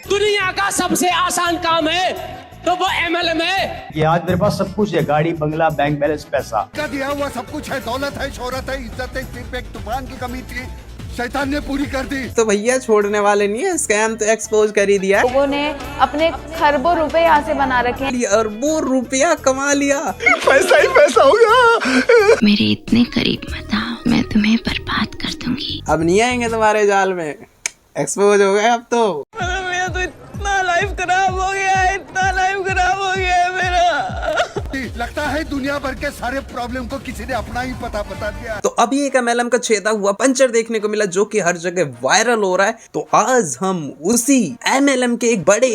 दुनिया का सबसे आसान काम है तो वो MLM है। ये आज मेरे पास सब कुछ है, गाड़ी, बंगला, बैंक बैलेंस, पैसा का दिया हुआ सब कुछ है, दौलत है, शोहरत है, इज्जत है, सिर्फ एक तूफान की कमी थी, शैतान ने पूरी कर दी। तो भैया छोड़ने वाले नहीं है, स्कैम तो एक्सपोज कर ही दिया। लोगों ने अपने खरबों रुपए यहाँ से बना रखे हैं, अरबों रुपया कमा लिया। पैसा ही पैसा होगा। मेरे इतने करीब मत आओ, मैं तुम्हें बर्बाद कर दूंगी। अब नहीं आएंगे तुम्हारे जाल में, एक्सपोज हो गए अब तो। मेरा तो इतना लाइफ खराब हो गया है, इतना लाइफ खराब हो गया है मेरा। लगता है दुनिया भर के सारे प्रॉब्लम को किसी ने अपना ही पता बता दिया। तो अभी एक MLM का छेदा हुआ पंचर देखने को मिला जो कि हर जगह वायरल हो रहा है। तो आज हम उसी MLM के एक बड़े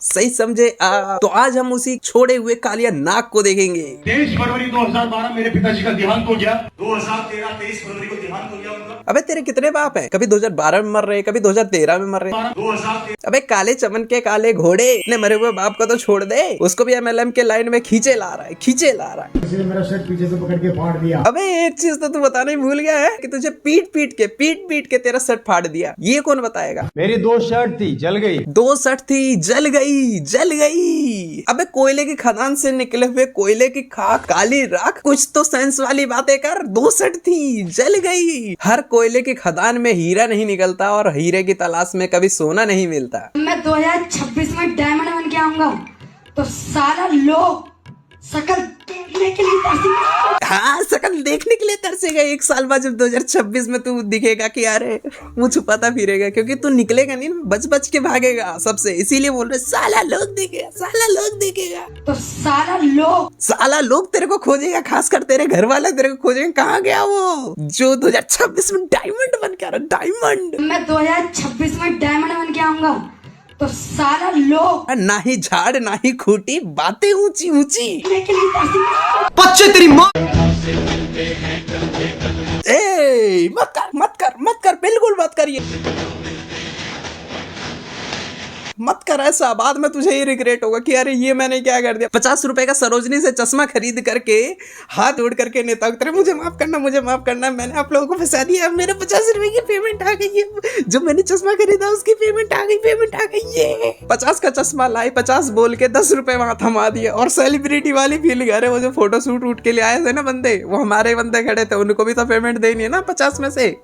सही समझे तो आज हम उसी छोड़े हुए कालिया नाग को देखेंगे। 23 फरवरी 2012 मेरे पिताजी का देहांत हो गया। 2013 23 फरवरी को देहांत हो गया उनका। अबे तेरे कितने बाप हैं? कभी 2012 में मर रहे, कभी 2013 में मर रहे। 2013 अबे काले चमन के काले घोड़े ने मरे हुए बाप को तो छोड़ दे, उसको भी MLM के लाइन में खींचे ला रहा है। किसी ने मेरा शर्ट पीछे से पकड़ के फाड़ दिया। अबे एक चीज तो तू बताना ही भूल गया है कि तुझे पीट के तेरा शर्ट फाड़ दिया। ये कौन बताएगा? मेरी 2 शर्ट थी, जल गई। 2 शर्ट थी, जल गई। अबे कोयले की खदान से निकले हुए कोयले की खाक, काली राख, कुछ तो सेंस वाली बातें कर। 2 शर्ट थी, जल गई। हर कोयले की खदान में हीरा नहीं निकलता और हीरे की तलाश में कभी सोना नहीं मिलता। मैं 2026 में डायमंड बन के आऊंगा तो सारा लोग शकल देखने के लिए तरसेगा। हाँ, शकल देखने के लिए तरसेगा। 1 साल बाद जब 2026 में तू दिखेगा कि अरे मुंह छुपाता फिरेगा, क्योंकि तू निकलेगा नहीं, बच के भागेगा सबसे। इसीलिए बोल रहे साला लोग देखेगा। तो साला लोग तेरे को खोजेगा, खासकर तेरे घर वाले तेरे को खोजेंगे। कहाँ गया वो जो 2026 में डायमंड बन के आ रहा? डायमंड मैं 2026 में डायमंड बन के आऊंगा तो सारा लोग ना ही झाड़ ना ही खूटी, बातें ऊंची देखने के लिए तरसेगा। बच्चे तेरी माँ। ए मत कर बिल्कुल मत करिए, मत कर ऐसा। बाद में तुझे ये रिग्रेट होगा कि अरे ये मैंने क्या कर दिया। 50 रुपए का सरोजनी से चश्मा खरीद करके हाथ जोड़ करके नेता उतरे, मुझे माफ करना, मैंने आप लोगों को फंसा दिया। मेरे 50 रुपए की पेमेंट आ गई है, जो मैंने चश्मा खरीदा उसकी पेमेंट आ गई ये 50 का चश्मा लाई, 50 बोल के 10 रुपए वहां थमा दिए। और सेलिब्रिटी वाली फीलिंग, अरे वो जो फोटो शूट उठ के लिए आए थे ना बंदे, वो हमारे बंदे खड़े थे, उनको भी तो पेमेंट देनी है ना 50 में से।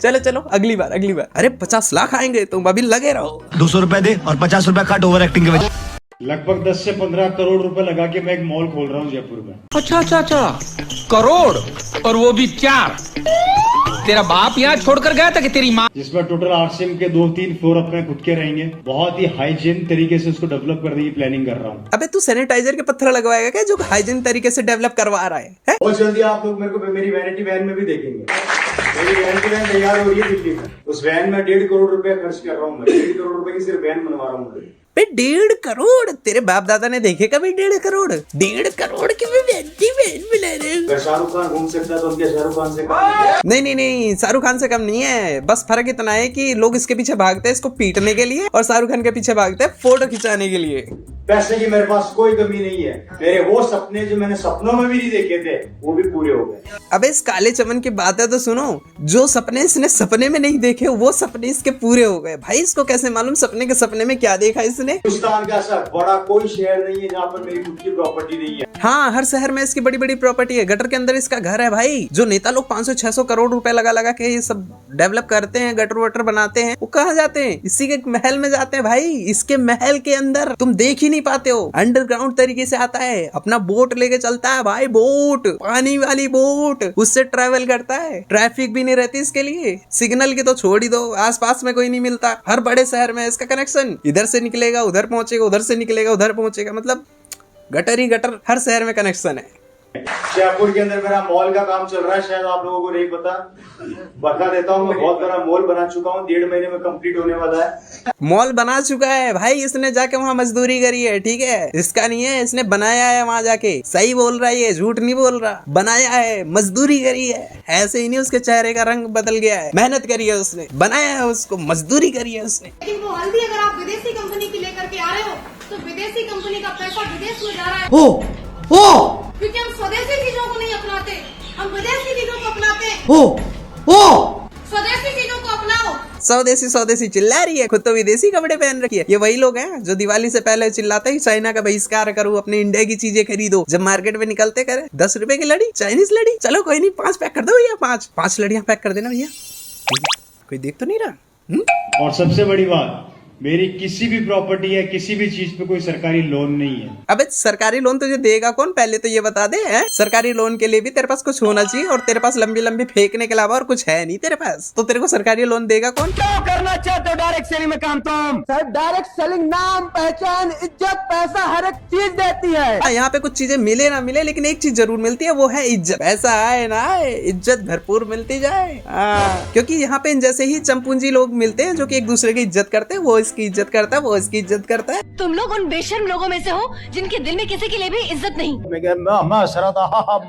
चलो अगली बार। अरे 50 लाख आएंगे, तुम अभी लगे रहो। 200 रुपए दे और 50 रुपए काट ओवर एक्टिंग के वजह। लगभग 10 से 15 करोड़ रुपए लगा के मैं एक मॉल खोल रहा हूँ जयपुर में। अच्छा करोड़, और वो भी 4। तेरा बाप यहाँ छोड़कर गया था कि तेरी माँ? जिसमें टोटल 8 सिम के 2-3 फ्लोर अपने खुद के रहेंगे। बहुत ही हाइजीन तरीके से उसको डेवलप करने की प्लानिंग कर रहा हूँ। अबे तू सैनिटाइजर के पत्थर लगवाएगा क्या, जो हाइजीन तरीके से डेवलप करवा रहा है? बहुत जल्दी आप लोग मेरे को मेरी वैनिटी वैन में भी देखेंगे। मेरी वैनिटी वैन तैयार हो रही है दिल्ली में। उस वैन में 1.5 करोड़ रुपया खर्च कर रहा हूँ मैं। 1.5 करोड़ रुपए की सिर्फ वैन बनवा रहा हूँ। 1.5 करोड़? तेरे बाप दादा ने देखे कभी 1.5 करोड़? 1.5 करोड़ की वैन मिला रहे। अगर शाहरुख खान घूम सकता है तो उनके शाहरुख खान से कम नहीं, शाहरुख खान से कम नहीं है। बस फर्क इतना है कि लोग इसके पीछे भागते हैं इसको पीटने के लिए, और शाहरुख खान के पीछे भागते हैं फोटो खिंचाने के लिए। पैसे की मेरे पास कोई कमी नहीं है। मेरे वो सपने जो मैंने सपनों में भी नहीं देखे थे वो भी पूरे हो गए। अबे इस काले चमन की बात है तो सुनो, जो सपने इसने सपने में नहीं देखे वो सपने इसके पूरे हो गए। भाई इसको कैसे मालूम सपने के सपने में क्या देखा इसने? हिंदुस्तान का ऐसा बड़ा कोई शहर नहीं है जहाँ पर मेरी खुद की प्रॉपर्टी नहीं है। हाँ, हर शहर में इसकी बड़ी प्रॉपर्टी है। गटर के अंदर इसका घर है भाई। जो नेता लोग 500-600 करोड़ रुपए लगा के ये सब डेवलप करते हैं, गटर वटर बनाते हैं, वो कहाँ जाते हैं? इसी के महल में जाते हैं भाई। इसके महल के अंदर तुम देख ही नहीं पाते हो, अंडरग्राउंड तरीके से आता है। अपना बोट लेके चलता है भाई, बोट, पानी वाली बोट, उससे ट्रैवल करता है। ट्रैफिक भी नहीं रहती इसके लिए, सिग्नल की तो छोड़ ही दो, आसपास में कोई नहीं मिलता। हर बड़े शहर में इसका कनेक्शन, इधर से निकलेगा उधर पहुंचेगा, उधर से निकलेगा उधर पहुंचेगा। मतलब गटर ही गटर, हर शहर में कनेक्शन है। जयपुर के अंदर मेरा मॉल का काम चल रहा है, शायद आप लोगों को नहीं पता। बता देता हूँ, मैं बहुत बड़ा मॉल बना चुका हूँ, 1.5 महीने में कंप्लीट होने वाला है। मॉल बना चुका है भाई, इसने जाके वहाँ मजदूरी करी है, ठीक है? इसका नहीं है, इसने बनाया है वहाँ जाके। सही बोल रहा है ये, झूठ नहीं बोल रहा। बनाया है, मजदूरी करी है। ऐसे ही नहीं उसके चेहरे का रंग बदल गया है, मेहनत करी है उसने, बनाया है उसको, मजदूरी करी है उसने। लेकिन वो हल्दी अगर आप विदेशी कंपनी की लेकर के आ रहे हो तो विदेशी कंपनी का पैसा विदेश में जा रहा है। क्योंकि हम स्वदेशी चीजों को नहीं अपनाते, हम विदेशी चीजों को अपनाते हैं। स्वदेशी स्वदेशी चिल्ला रही है, खुद तो विदेशी कपड़े पहन रखी है। ये वही लोग हैं जो दिवाली से पहले चिल्लाते ही चाइना का बहिष्कार करो, अपने इंडिया की चीजें खरीदो, जब मार्केट में निकलते करे 10 रुपए की लड़ी, चाइनीज लड़ी। चलो कोई नहीं, 5 पैक कर दो भैया, 5 लड़ियां पैक कर देना भैया। कोई देख तो नहीं रहा। और सबसे बड़ी बात, मेरी किसी भी प्रॉपर्टी या किसी भी चीज पे कोई सरकारी लोन नहीं है। अबे सरकारी लोन तुझे देगा कौन, पहले तो ये बता दे। है सरकारी लोन के लिए भी तेरे पास कुछ होना चाहिए, और तेरे पास लंबी लंबी फेंकने के अलावा और कुछ है नहीं तेरे पास, तो तेरे को सरकारी लोन देगा कौन? क्या करना चाहते हो डायरेक्ट सेलिंग में काम तुम? सर डायरेक्ट सेलिंग नाम, पहचान, इज्जत, पैसा हर एक चीज देती है। यहाँ पे कुछ चीजें मिले ना मिले, लेकिन एक चीज जरूर मिलती है, वो है इज्जत। पैसा आए ना आए, इज्जत भरपूर मिलती जाए। क्योंकि यहाँ पे जैसे ही चमपूंजी लोग मिलते हैं जो कि एक दूसरे की इज्जत करते हैं, वो इसकी इज्जत करता है, वो इसकी इज्जत करता है। तुम लोग उन बेशर्म लोगों में से हो जिनके दिल में किसी के लिए भी इज्जत नहीं।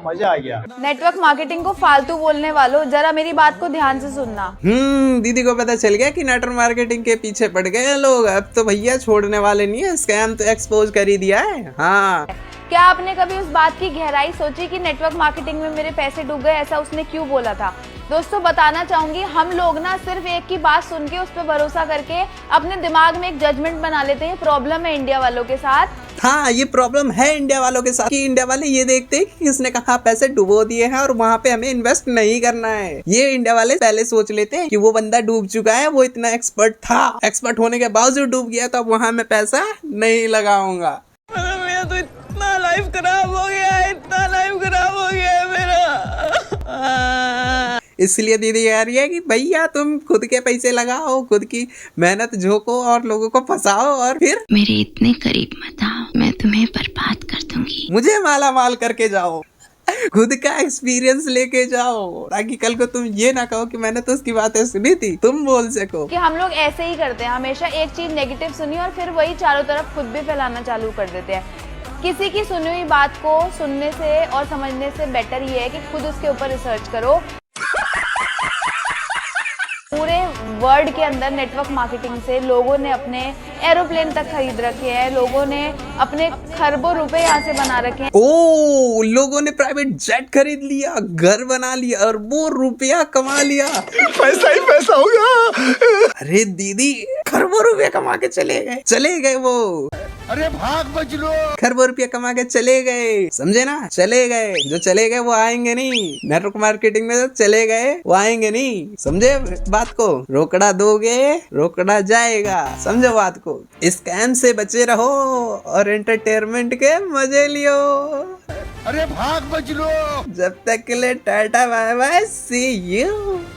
मजा आ गया। नेटवर्क मार्केटिंग को फालतू बोलने वालों, जरा मेरी बात को ध्यान से सुनना। दीदी को पता चल गया कि नेटवर्क मार्केटिंग के पीछे पड़ गए हैं लोग। अब तो भैया छोड़ने वाले नहीं है, स्कैम तो एक्सपोज कर ही दिया है। हाँ, क्या आपने कभी उस बात की गहराई सोची कि नेटवर्क मार्केटिंग में मेरे पैसे डूब गए, ऐसा उसने क्यों बोला था? दोस्तों बताना चाहूंगी, हम लोग ना सिर्फ एक की बात सुन के उस पर भरोसा करके अपने दिमाग में एक जजमेंट बना लेते हैं। प्रॉब्लम है इंडिया वालों के साथ। हाँ, ये प्रॉब्लम है इंडिया वालों के साथ कि इंडिया वाले ये देखते हैं कि किसने कहा पैसे डुबो दिए हैं और वहाँ पे हमें इन्वेस्ट नहीं करना है। ये इंडिया वाले पहले सोच लेते हैं कि वो बंदा डूब चुका है, वो इतना एक्सपर्ट था, एक्सपर्ट होने के बावजूद डूब गया, तो अब वहाँ मैं पैसा नहीं लगाऊंगा। मेरा तो इतना लाइफ खराब हो गया है, इतना लाइफ खराब हो गया है मेरा। इसलिए दीदी कह रही है कि भैया तुम खुद के पैसे लगाओ, खुद की मेहनत झोंको और लोगों को फंसाओ, और फिर मेरे इतने करीब मत आओ, मैं तुम्हें बर्बाद कर दूंगी। मुझे माला माल करके जाओ, खुद का एक्सपीरियंस लेके जाओ, ताकि कल को तुम ये ना कहो कि मैंने तो उसकी बातें सुनी थी, तुम बोल सको। कि हम लोग ऐसे ही करते हैं, हमेशा एक चीज नेगेटिव सुनी और फिर वही चारों तरफ खुद भी फैलाना चालू कर देते हैं। किसी की सुनी हुई बात को सुनने से और समझने से बेटर ये है कि खुद उसके ऊपर रिसर्च करो। पूरे वर्ल्ड के अंदर नेटवर्क मार्केटिंग से लोगों ने अपने एरोप्लेन तक खरीद रखे हैं, लोगों ने अपने खरबों रुपए यहाँ से बना रखे हैं। ओ, लोगों ने प्राइवेट जेट खरीद लिया, घर बना लिया, अरबों रुपया कमा लिया। पैसा ही पैसा होगा। अरे दीदी, खरबों रुपया कमा के चले गए वो। अरे भाग बच लो। खरबों रुपया कमा के चले गए, समझे ना? चले गए, जो चले गए वो आएंगे नहीं। नेटवर्क मार्केटिंग में जो चले गए वो आएंगे नहीं, समझे बात को? रोकड़ा दोगे, रोकड़ा जाएगा, समझो बात को? स्कैम से बचे रहो और एंटरटेनमेंट के मजे लियो। अरे भाग बच लो। जब तक के लिए tata bye bye, see you.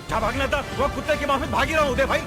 क्या भागना था? वो कुत्ते की माफिक भागी रहा हूँ भाई।